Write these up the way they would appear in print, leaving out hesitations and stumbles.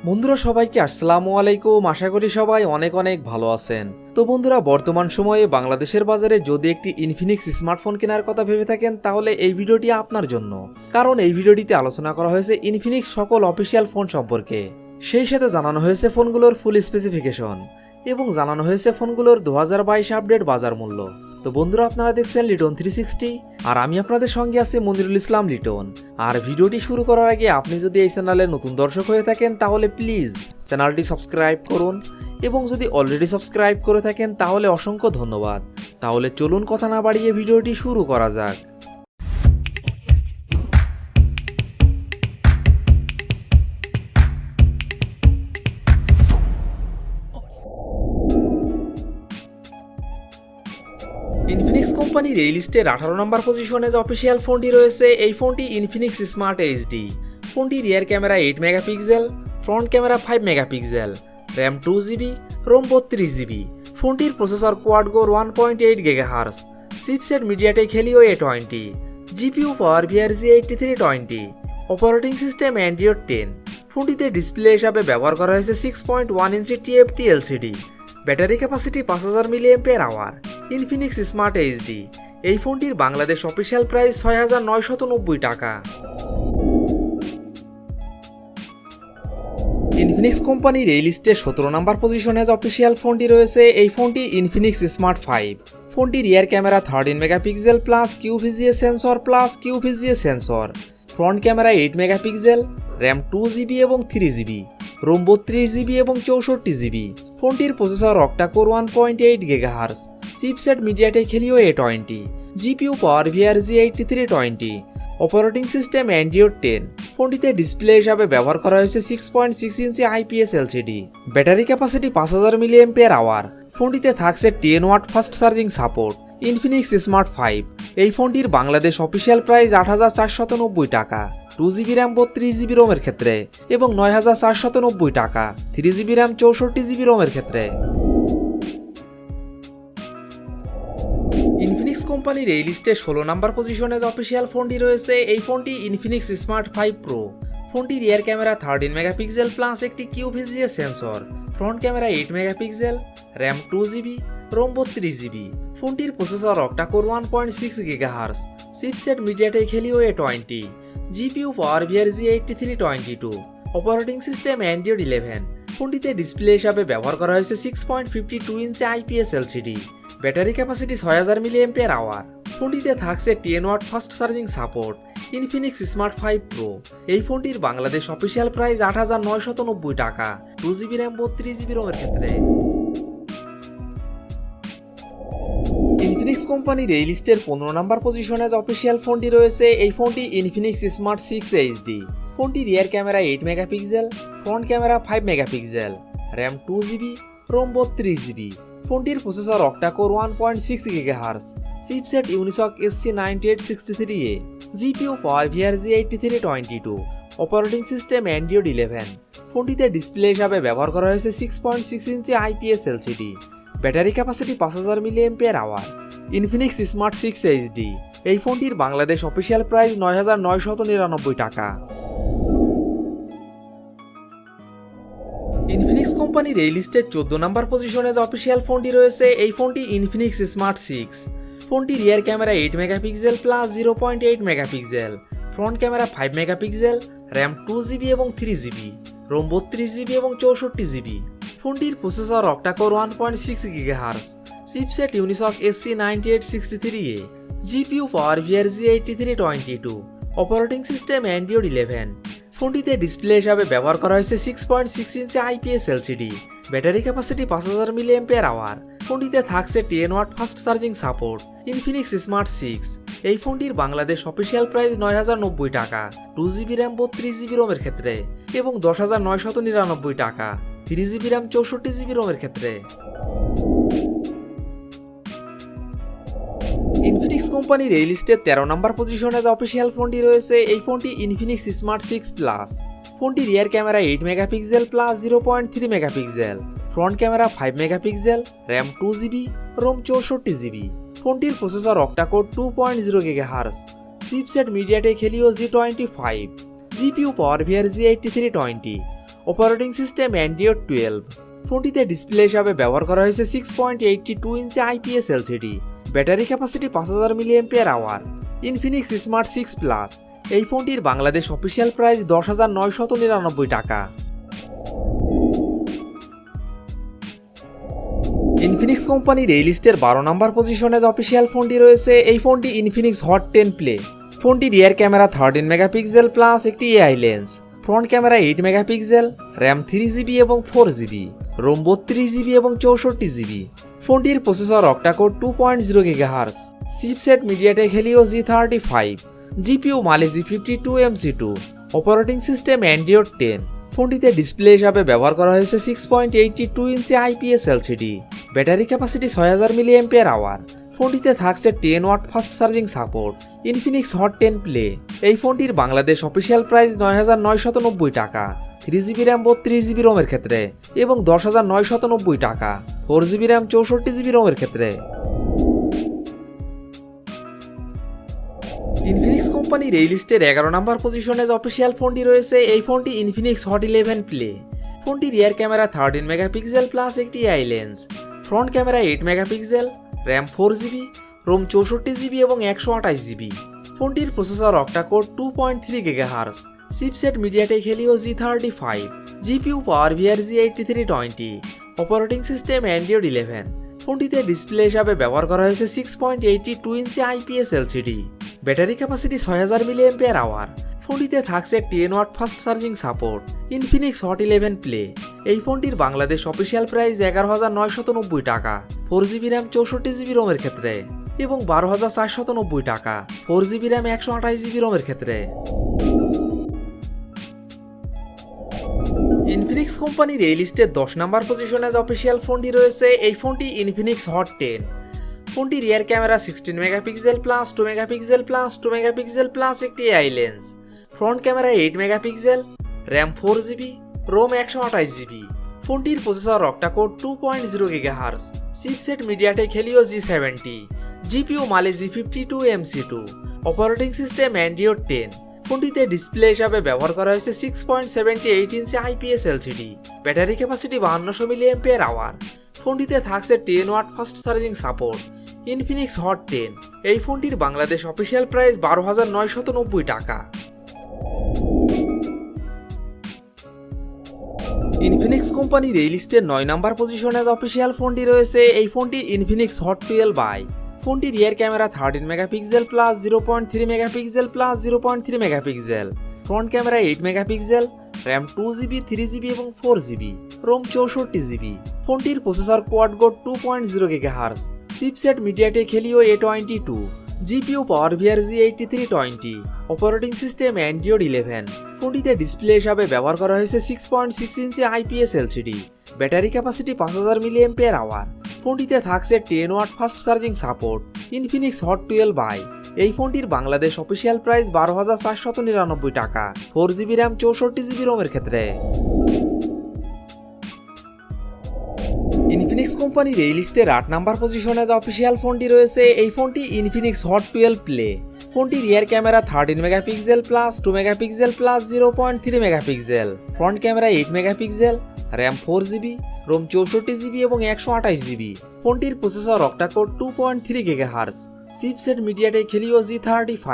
বন্ধুরা সবাইকে আসসালামু আলাইকুম। আশা করি সবাই অনেক অনেক ভালো আছেন। তো বন্ধুরা, বর্তমান সময়ে বাংলাদেশের বাজারে যদি একটি ইনফিনিক্স স্মার্টফোন কেনার কথা ভেবে থাকেন তাহলে এই ভিডিওটি আপনার জন্য, কারণ এই ভিডিওটিতে আলোচনা করা হয়েছে ইনফিনিক্স সকল অফিসিয়াল ফোন সম্পর্কে। সেই সাথে জানানো হয়েছে ফোনগুলোর ফুল স্পেসিফিকেশন এবং জানানো হয়েছে ফোনগুলোর 2022 আপডেট বাজার মূল্য। তো বন্ধুরা, আপনারা দেখছেন লিটন 360 আর আমি আপনাদের সঙ্গে আছি মনিরুল ইসলাম লিটন। আর ভিডিওটি শুরু করার আগে আপনি যদি এই চ্যানেলে নতুন দর্শক হয়ে থাকেন তাহলে প্লিজ চ্যানেলটি সাবস্ক্রাইব করুন, এবং যদি অলরেডি সাবস্ক্রাইব করে থাকেন তাহলে অসংখ্য ধন্যবাদ। তাহলে চলুন কথা না বাড়িয়ে ভিডিওটি শুরু করা যাক। ইনফিনিক্স কোম্পানির এই লিস্টের 18 নম্বর পজিশনে যে অফিসিয়াল ফোনটি রয়েছে এই ফোনটি ইনফিনিক্স স্মার্ট এইচডি। ফোনটি rear camera 8 megapixel, front camera 5 megapixel, RAM 2GB, ROM 32GB। ফোনটির processor quad core 1.8 GHz, chipset MediaTek Helio A20, GPU power G8320, operating system Android 10। ফোনটিতে ডিসপ্লে হিসাবে ব্যবহার করা হয়েছে 6.1 inch TFT LCD। Battery capacity 5000 mAh। Infinix smart HD. এই ফোনটির Bangladesh official price 6990 টাকা। Infinix কোম্পানির এই লিস্টে 17 নম্বর পজিশনে যে অফিসিয়াল ফোনটি রয়েছে এই ফোনটি ইনফিনিক্স স্মার্ট 5। ফোনটি rear camera 13 megapixel plus QVGA sensor plus QVGA sensor, front camera 8 megapixel, RAM 2GB এবং 3GB, রোম 32GB এবং 64GB। ফোনটির processor octa core 1.8 GHz, chipset MediaTek Helio A20, GPU power G8320, operating system Android 10। ফোনটিতে display হিসাবে ব্যবহার করা হয়েছে 6.6 inch IPS LCD। Battery capacity 5000 mAh। ফোনটিতে থাকছে 10 watt fast charging support. Infinix smart 5। এই ফোনটির বাংলাদেশ অফিসিয়াল প্রাইস 8490 টাকা 2GB র্যাম 32GB রোমের ক্ষেত্রে এবং 9490 টাকা 3GB র্যাম 64GB রোমের ক্ষেত্রে। ইনফিনিক্স কোম্পানির এই লিস্টে 16 নম্বর পজিশনে যে অফিসিয়াল ফোনটি রয়েছে এই ফোনটি ইনফিনিক্স স্মার্ট 5 প্রো। ফোনটি রিয়ার ক্যামেরা 13 মেগাপিক্সেল প্লাস একটি QVGA sensor, front camera 8 megapixel, RAM 2GB, ROM 32GB। ফোনটির processor octa core 1.6 GHz, chipset MediaTek Helio A20, GPU power G8322, operating system Android 11। ফোনটিতে ডিসপ্লে হিসাবে ব্যবহার করা হয়েছে 6.52 inch IPS LCD। Battery capacity 6000 mAh। ফোনটিতে থাকছে 10 watt fast charging support. Infinix smart 5 pro. এই ফোনটির বাংলাদেশ অফিসিয়াল প্রাইস 8990 টাকা 2GB র্যাম 32GB রোমের ক্ষেত্রে। ইনফিনিক্স কোম্পানির এই লিস্টের 15 নম্বর পজিশনে যে অফিসিয়াল ফোনটি রয়েছে এই ফোনটি ইনফিনিক্স স্মার্ট 6 এইচডি। ফোনটি rear camera 8 megapixel, front camera 5 megapixel, RAM 2GB, ROM 32GB। ফোনটির processor octa core 1.6 GHz, chipset Unisoc SC9863A, GPU power G8322, operating system Android 11। ফোনটিতে ডিসপ্লে হিসাবে ব্যবহার করা হয়েছে 6.6 inch IPS LCD। Battery capacity 5000 mAh। Infinix smart 6 HD. এই ফোনটির Bangladesh official price 9999 টাকা। Infinix কোম্পানির এই লিস্টের 14 নম্বর পজিশনে যে অফিসিয়াল ফোনটি রয়েছে এই ফোনটি ইনফিনিক্স স্মার্ট 6। ফোনটি rear camera 8 megapixel plus 0.8 megapixel, front camera 5 megapixel, RAM 2GB এবং 3GB, রোম 32GB এবং 64GB। ফোনটির processor octa core 1.6 GHz, chipset Unisoc SC9863A, GPU power G8322, operating system Android 11। ফোনটিতে ডিসপ্লে হিসাবে ব্যবহার করা হয়েছে 6.6 inch IPS LCD। Battery capacity 5000 mAh। ফোনটিতে থাকছে 10 watt fast charging support. Infinix smart 6। এই ফোনটির বাংলাদেশ অফিসিয়াল প্রাইস 9090 টাকা 2GB র্যাম 32GB রোমের ক্ষেত্রে এবং 10999 টাকা 3GB র্যাম 64GB রোমের ক্ষেত্রে। ইনফিনিক্স কোম্পানির এই লিস্টে 13 নম্বর পজিশনে যে অফিসিয়াল ফোনটি রয়েছে এই ফোনটি ইনফিনিক্স স্মার্ট 6 প্লাস। ফোনটি rear camera 8 megapixel plus 0.3 megapixel, front camera 5 megapixel, RAM 2GB, ROM 64GB। ফোনটির processor octa core 2.0 GHz, chipset MediaTek Helio G25, GPU power G8320, operating system Android 12। ফোনটিতে ডিসপ্লে হিসাবে ব্যবহার করা হয়েছে 6.82 inch IPS LCD. Battery capacity 5000 mAh। Infinix smart 6 plus. এই ফোনটির Bangladesh official price 10,999 টাকা। Infinix কোম্পানির এই লিস্টের 12 নম্বর পজিশনে যে অফিসিয়াল ফোনটি রয়েছে, এই ফোনটি ইনফিনিক্স হট 10 প্লে। ফোনটি রিয়ার ক্যামেরা 13 মেগাপিক্সেল প্লাস একটি AI lens, front camera 8 megapixel, RAM 3GB এবং 4GB, রোম 32GB এবং 64GB। ফোনটির processor octa-core 2.0 GHz, chipset MediaTek Helio G35, GPU Mali G52 MC2, operating system Android 10। ফোনটিতে display হিসাবে ব্যবহার করা হয়েছে 6.82 inch IPS LCD. Battery capacity 6000 mAh। ফোনটিতে থাকছে 10 watt fast charging support. Infinix hot 10 play. এই ফোনটির বাংলাদেশ অফিসিয়াল প্রাইস 9,990 টাকা 3GB র্যাম 32GB রোমের ক্ষেত্রে এবং 10,990 টাকা 4GB র্যাম 64GB রোমের ক্ষেত্রে। ইনফিনিক্স কোম্পানির এই লিস্টের 11 নম্বর পজিশনে যে অফিসিয়াল ফোনটি রয়েছে, এই ফোনটি ইনফিনিক্স হট 11 প্লে। ফোনটি রিয়ার ক্যামেরা 13 মেগাপিক্সেল প্লাস একটি AI lens, front camera 8 megapixel, RAM 4GB, ROM 64GB এবং 128GB। ফোনটির processor octa core 2.3 GHz, chipset MediaTek Helio G35, GPU pouvoir G8320, operating system Android 11। ফোনটিতে display হিসাবে ব্যবহার করা হয়েছে 6.82 inch IPS LCD. Battery capacity 6000 mAh। ফোনটিতে থাকছে 10 watt fast charging support. Infinix hot 11 play. এই ফোনটির বাংলাদেশ অফিসিয়াল প্রাইস 11,990 টাকা 4GB র্যাম 64GB রোমের ক্ষেত্রে এবং 12,490 টাকা 4GB র্যাম 128GB রোমের ক্ষেত্রে। ইনফিনিক্স কোম্পানির এই লিস্টের 10 নম্বর পজিশনে যে অফিসিয়াল ফোনটি রয়েছে, এই ফোনটি ইনফিনিক্স হট 10। ফোনটি rear camera 16 megapixel plus 2 megapixel plus 2 megapixel plus একটি AI lens, front camera 8 megapixel, RAM 4GB, ROM 128GB। ফোনটির processor octa-core 2.0 GHz, chipset MediaTek Helio G70, GPU Mali G52 MC2, operating system Android 10। ফোনটিতে display হিসাবে ব্যবহার করা হয়েছে 6.78 inch IPS LCD. Battery capacity 5200 mAh। ফোনটিতে থাকছে 10 watt fast charging support. Infinix hot 10। এই ফোনটির বাংলাদেশ অফিসিয়াল প্রাইস 12,990 টাকা। ইনফিনিক্স কোম্পানির এই লিস্টের 9 নম্বর পজিশনে যে অফিসিয়াল ফোনটি রয়েছে, এই ফোনটি ইনফিনিক্স হট 12i। ফোনটি rear camera 13 megapixel plus 0.3 megapixel plus 0.3 megapixel, front camera 8 megapixel, RAM 2GB, 3GB এবং 4GB, রোম 64GB। ফোনটির processor quad core 2.0 GHz, chipset MediaTek Helio A22, GPU pouvoir G8320, operating system Android 11। ফোনটিতে display হিসাবে ব্যবহার করা হয়েছে 6.6 inch IPS LCD. Battery capacity 5000 mAh। ফোনটিতে থাকছে 10 watt fast charging support. Infinix hot 12i। এই ফোনটির বাংলাদেশ অফিসিয়াল প্রাইস 12,499 টাকা 4GB র্যাম 64GB রোমের ক্ষেত্রে। ইনফিনিক্স কোম্পানির এই লিস্টের 8 নম্বর পজিশনে যে অফিসিয়াল ফোনটি রয়েছে, এই ফোনটি ইনফিনিক্স হট 12 প্লে। ফোনটি rear camera 13 megapixel plus 2 megapixel plus 0.3 megapixel, front camera 8 megapixel, RAM 4GB, ROM 64GB এবং 128GB। ফোনটির processor octa core 2.3 GHz, chipset MediaTek Helio G35,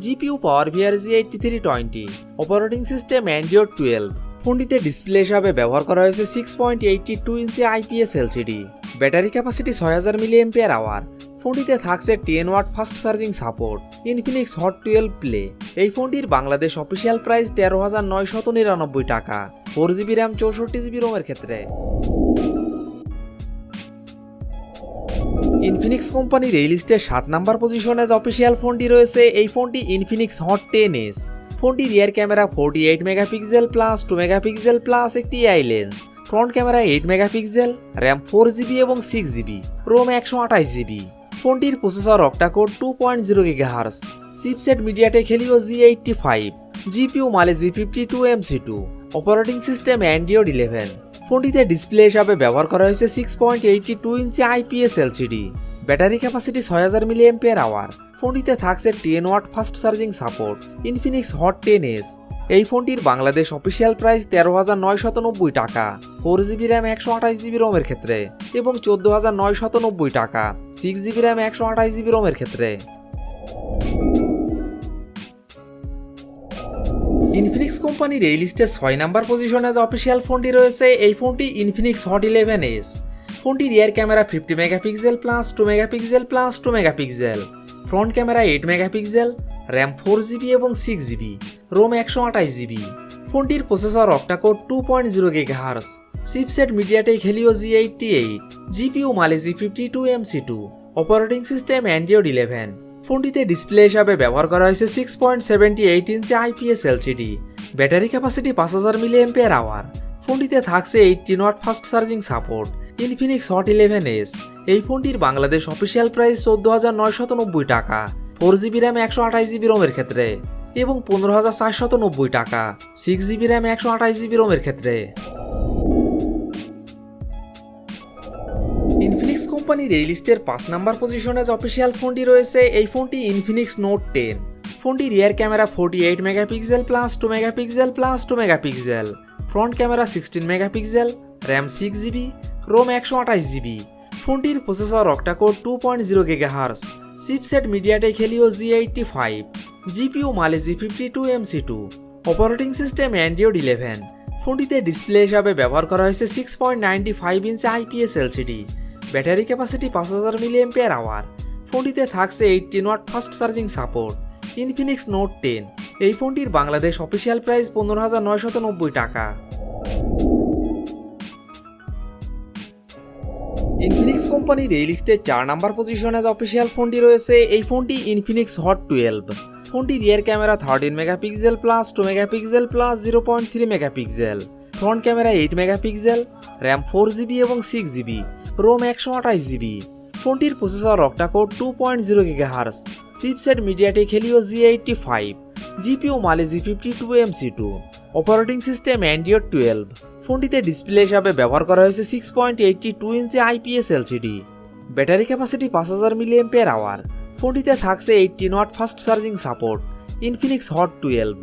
GPU pouvoir G8320, operating system Android 12। ফোনটিতে display হিসাবে ব্যবহার করা হয়েছে 6.82 inch IPS LCD. Battery capacity 6000 mAh। ফোনটিতে থাকছে 10 watt fast charging support. Infinix hot 12 play. এই ফোনটির বাংলাদেশ অফিসিয়াল প্রাইস 13,999 টাকা 4GB র্যাম 64GB রোমের ক্ষেত্রে। ইনফিনিক্স কোম্পানির এই লিস্টের 7 নম্বর পজিশনে যে অফিসিয়াল ফোনটি রয়েছে, এই ফোনটি ইনফিনিক্স হট 10s। ফোনটি rear camera 48 megapixel plus 2 megapixel plus একটি AI lens, front camera 8 megapixel, RAM 4GB এবং 6GB, রোম 128GB। ফোনটির processor octa-core 2.0 GHz, chipset MediaTek Helio G85, GPU Mali G52 MC2, operating system Android 11। ফোনটিতে display হিসাবে ব্যবহার করা হয়েছে 6.82 inch IPS LCD. Battery capacity 6000 mAh। ফোনটিতে থাকছে 10 watt fast charging support. Infinix hot 10s। এই ফোনটির বাংলাদেশ অফিসিয়াল প্রাইস 13,990 টাকা 4GB র্যাম 128GB রোমের ক্ষেত্রে এবং 14,990 টাকা 6GB র্যাম 128GB রোমের ক্ষেত্রে। ইনফিনিক্স কোম্পানির এই লিস্টে 6 নাম্বার পজিশনে যে অফিসিয়াল ফোনটি রয়েছে এই ফোনটি ইনফিনিক্স হট 11s। ফোনটির রিয়ার camera 50 megapixel plus 2 megapixel plus 2 megapixel, front camera 8 megapixel, RAM 4GB এবং 6GB, রোম 128GB। ফোনটির processor octa-core 2.0 GHz, chipset MediaTek Helio G88, GPU Mali G52MC2, operating system Android 11। ফোনটিতে display হিসাবে ব্যবহার করা হয়েছে 6.78 inch IPS LCD, battery capacity 5000 mAh। ফোনটিতে থাকছে 18 watt fast charging support. Infinix Hot 11s। এই ফোনটির বাংলাদেশ অফিসিয়াল প্রাইস 14,990 টাকা 4GB র্যাম 128GB রোমের ক্ষেত্রে এবং 15,490 টাকা 6GB র্যাম 128GB রোমের ক্ষেত্রে। ইনফিনিক্স কোম্পানির এই লিস্টের 5 নাম্বার পজিশনে যে অফিসিয়াল ফোনটি রয়েছে এই ফোনটি ইনফিনিক্স নোট 10। ফোনটি rear camera 48 megapixel plus 2 megapixel plus 2 megapixel, front camera 16 megapixel, RAM 6GB, ROM 128GB। ফোনটির processor octa-core 2.0 GHz, chipset MediaTek Helio G85, GPU Mali G52MC2, operating system Android 11। ফোনটিতে display হিসাবে ব্যবহার করা হয়েছে 6.95 inch IPS LCD, battery capacity 5000 mAh। ফোনটিতে থাকছে 18 watt fast charging support. Infinix Note 10। এই ফোনটির বাংলাদেশ অফিসিয়াল প্রাইস 15,990 টাকা। ইনফিনিক্স কোম্পানির এই লিস্টে 4 নাম্বার পজিশনে যে অফিসিয়াল ফোনটি রয়েছে এই ফোনটি ইনফিনিক্স হট 12। ফোনটি rear camera 13 megapixel plus 2 megapixel plus 0.3 megapixel, front camera 8 megapixel, RAM 4GB এবং 6GB, রোম 128GB। ফোনটির processor octa-core 2.0 GHz, chipset MediaTek Helio G85, GPU Mali G52MC2, operating system Android 12। ফোনটিতে display হিসাবে ব্যবহার করা হয়েছে 6.82 inch IPS LCD, battery capacity 5000 mAh। ফোনটিতে থাকছে 18 watt fast charging support. Infinix hot 12।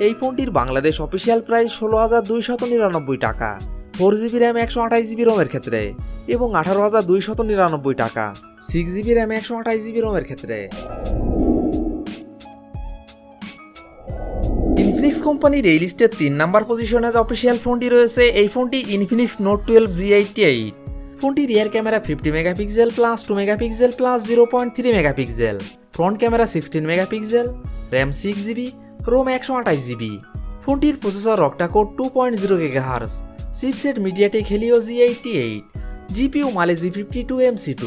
এই ফোনটির বাংলাদেশ অফিসিয়াল প্রাইস 16,299 টাকা 4GB র্যাম 128GB রোমের ক্ষেত্রে এবং 18,299 টাকা 6GB র্যাম 128GB রোমের ক্ষেত্রে। ইনফিনিক্স কোম্পানির এই লিস্টের 3 নাম্বার পজিশনে যে অফিসিয়াল ফোনটি রয়েছে এই ফোনটি ইনফিনিক্স নোট 12 G88। ফোনটি rear camera 50 megapixel plus 2 megapixel plus 0.3 megapixel, front camera 16 megapixel, RAM 6GB, ROM 128GB। ফোনটির processor octa-core 2.0 GHz, chipset MediaTek Helio G88, GPU Mali G52MC2,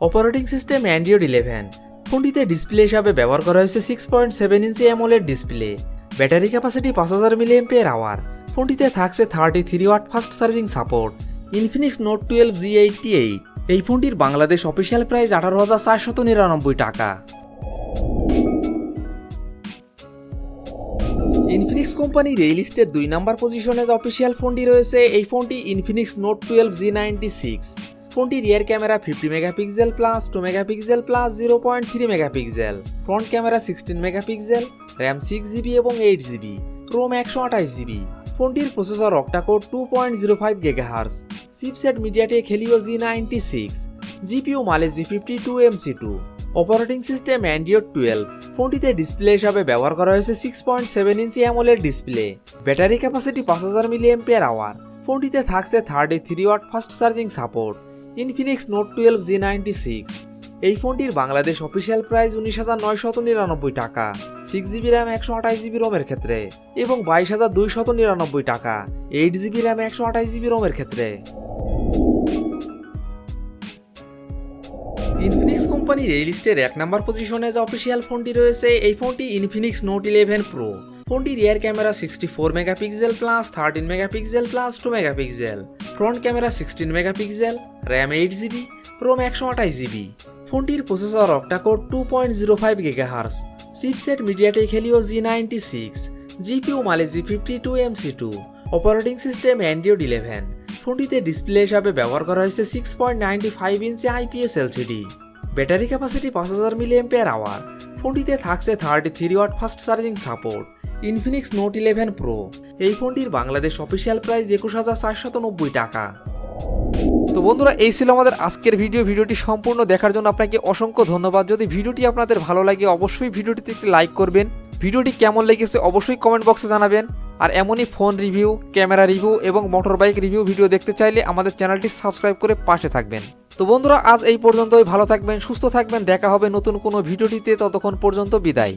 operating system Android 11। ফোনটিতে display হিসাবে ব্যবহার করা হয়েছে 6.7 inch AMOLED display, battery capacity 5000 mAh। ফোনটিতে থাকছে 33 watt fast charging support. Infinix Note 12 G88। এই ফোনটির বাংলাদেশ অফিসিয়াল প্রাইস 18,499 টাকা। ইনফিনিক্স কোম্পানির এই লিস্টের 2 নাম্বার পজিশনে যে অফিসিয়াল ফোনটি রয়েছে এই ফোনটি ইনফিনিক্স নোট 12 G96। ফোনটি rear camera 50 megapixel plus 2 megapixel plus 0.3 megapixel, front camera 16 megapixel, RAM 6GB এবং 8GB, রোম 128GB। ফোনটির processor octa core 2.05 GHz, chipset MediaTek Helio G96, GPU Mali G52MC2, operating system Android 12। ফোনটিতে display হিসাবে ব্যবহার করা হয়েছে 6.7 inch AMOLED display, battery capacity 5000 mAh। ফোনটিতে থাকছে 33 watt fast charging support. Infinix Note 12 G96। এই ফোনটির বাংলাদেশ অফিসিয়াল প্রাইস 19,999 টাকা 6GB র্যাম 128GB রোমের ক্ষেত্রে এবং 22,299 টাকা 8GB র্যাম 128GB রোমের ক্ষেত্রে। ইনফিনিক্স কোম্পানির এই লিস্টের 1 নাম্বার পজিশনে যে অফিসিয়াল ফোনটি রয়েছে এই ফোনটি ইনফিনিক্স নোট 11 প্রো। ফোনটি rear camera 64 megapixel plus 13 megapixel plus 2 megapixel, front camera 16 megapixel, RAM 8GB, ROM 128GB। ফোনটির processor octa core 2.05 GHz, chipset MediaTek Helio G96, GPU Mali G52MC2, operating system Android 11। ফোনটিতে display হিসাবে ব্যবহার করা হয়েছে 6.95 inch IPS LCD, battery capacity 5000 mAh। ফোনটিতে থাকছে 33 watt fast charging support. Infinix Note 11 pro, এই ফোনটির বাংলাদেশ অফিসিয়াল প্রাইস 21,490 টাকা। তো বন্ধুরা, এই ছিল আমাদের আজকের ভিডিওটি সম্পূর্ণ দেখার জন্য আপনাকে অসংখ্য ধন্যবাদ। যদি ভিডিওটি আপনাদের ভালো লাগে অবশ্যই ভিডিওটিতে একটি লাইক করবেন। ভিডিওটি কেমন লেগেছে অবশ্যই কমেন্ট বক্সে জানাবেন। আর এমনই ফোন রিভিউ, ক্যামেরা রিভিউ এবং মোটর বাইক রিভিউ ভিডিও দেখতে চাইলে আমাদের চ্যানেলটি সাবস্ক্রাইব করে পাশে থাকবেন। তো বন্ধুরা, আজ এই পর্যন্তই। ভালো থাকবেন, সুস্থ থাকবেন। দেখা হবে নতুন কোনো ভিডিওটিতে, ততক্ষণ পর্যন্ত বিদায়।